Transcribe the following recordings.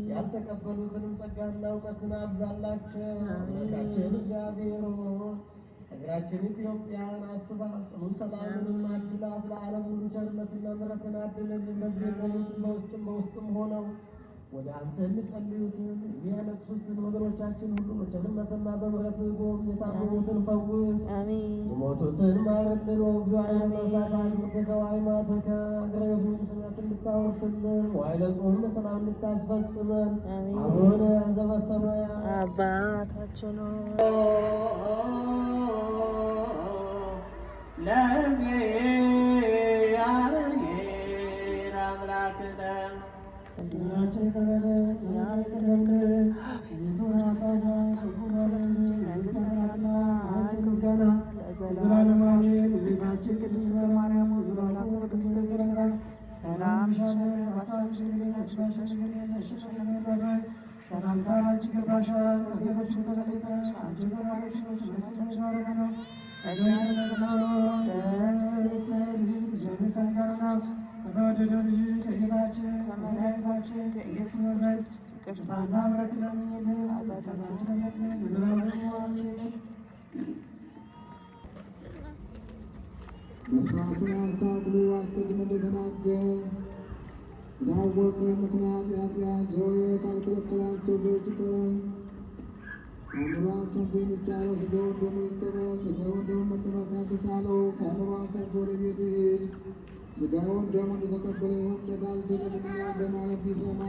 ያልተቀበሉትንም ጸጋና እውቀትን አብዛላቸው። አምላካችን እግዚአብሔር ሀገራችን ኢትዮጵያን አስባ ጽኑ ሰላምንም አድላት። ለዓለም ሁሉ ቸርነትና ምሕረትን አድልልን። በዚህ የቆሙትን በውስጥም ሆነው ወደ አንተ የሚጸልዩትን የሚያለቅሱትን ወገኖቻችን ሁሉ በቸርነትና በምሕረት ጎብኝ። የታመሙትን ፈውስ፣ የሞቱትን ማርልን። ወግዱ አይነሳት አግርተከዋይ ማተከ አገረ ስነት እንድታወርስልን ዋይለ ጾም በሰላም እንድታስፈጽመን አቡነ ዘበሰማያት አባታችን ለዚህ ያረጌ አምላክ ቅድስት ማርያም ሰላም ሰላምታ ላንቺ ይገባሻል። ከሴቶች ተለይተሽ አንቺ የተባረክሽ ነሽ፣ የማኅፀንሽ ፍሬ ነው። ጸጋን የተመላሽ ደስ ይበልሽ፣ እግዚአብሔር ጋር ነው። ከተወደደው ልጅ ከጌታችን ከመድኃኒታችን ከኢየሱስ ክርስቶስ ይቅርታና ምሕረት ለምኝልን ኃጢአታችንን ለዘላለሙ አሜን። መስዋዕቱን አስታግሉ አስቀድሞ እንደተናገር ስላወቀ ምክንያት ኃጢአት ዘወት አልከለከላቸው። በጭቀን አእምሯቸውን የሚቻለው ሥጋውን ደሙ ይቀበል። ሥጋውን ደሙ መቀበል ካልተቻለው ከአእምሯ ሰርቶ ወደ ቤት ይሂድ። ሥጋውን ደሙ እንደተቀበለ ይሁን እንደታልደለምኛ በማለት ቢሰማ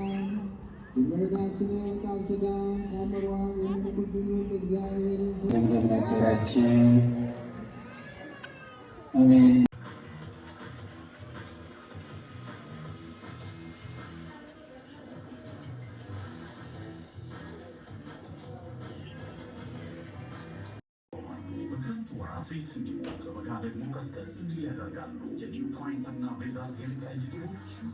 የእመቤታችንን ቃል ኪዳን ከአእምሯ የሚንቁብኝ እግዚአብሔርን ነገራችን አሜን።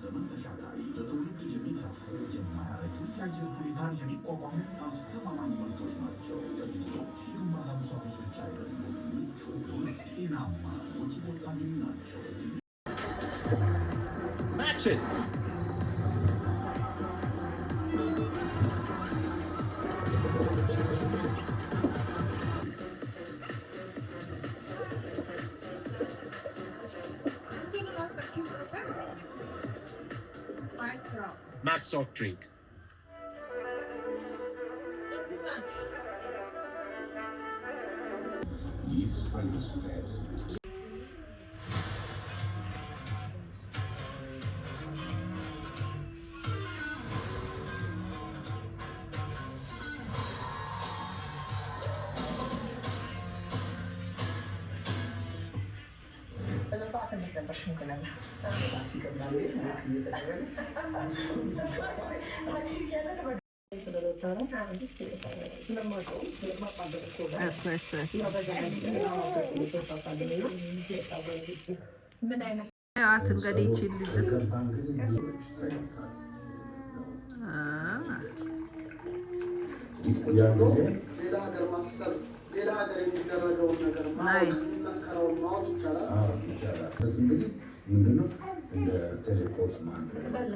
ዘመን ተሻጋሪ ለትውልድ የሚተርፉ የማያረጁ የአየር ሁኔታን የሚቋቋሙ አስተማማኝ ምርቶች ናቸው። የቤቶች የግንባታ ቁሳቁስ ብቻ አይደሉም፣ ምቹ ጤናማ ወጪ ቆጣቢ ናቸው። Max soft drink. እንግዲህ ሌላ ሀገር የሚደረገውን ነገር ማወቅ ማወቅ ይቻላል። እንግዲህ ምንድነው እንደ ቴሌኮስ ማድረግ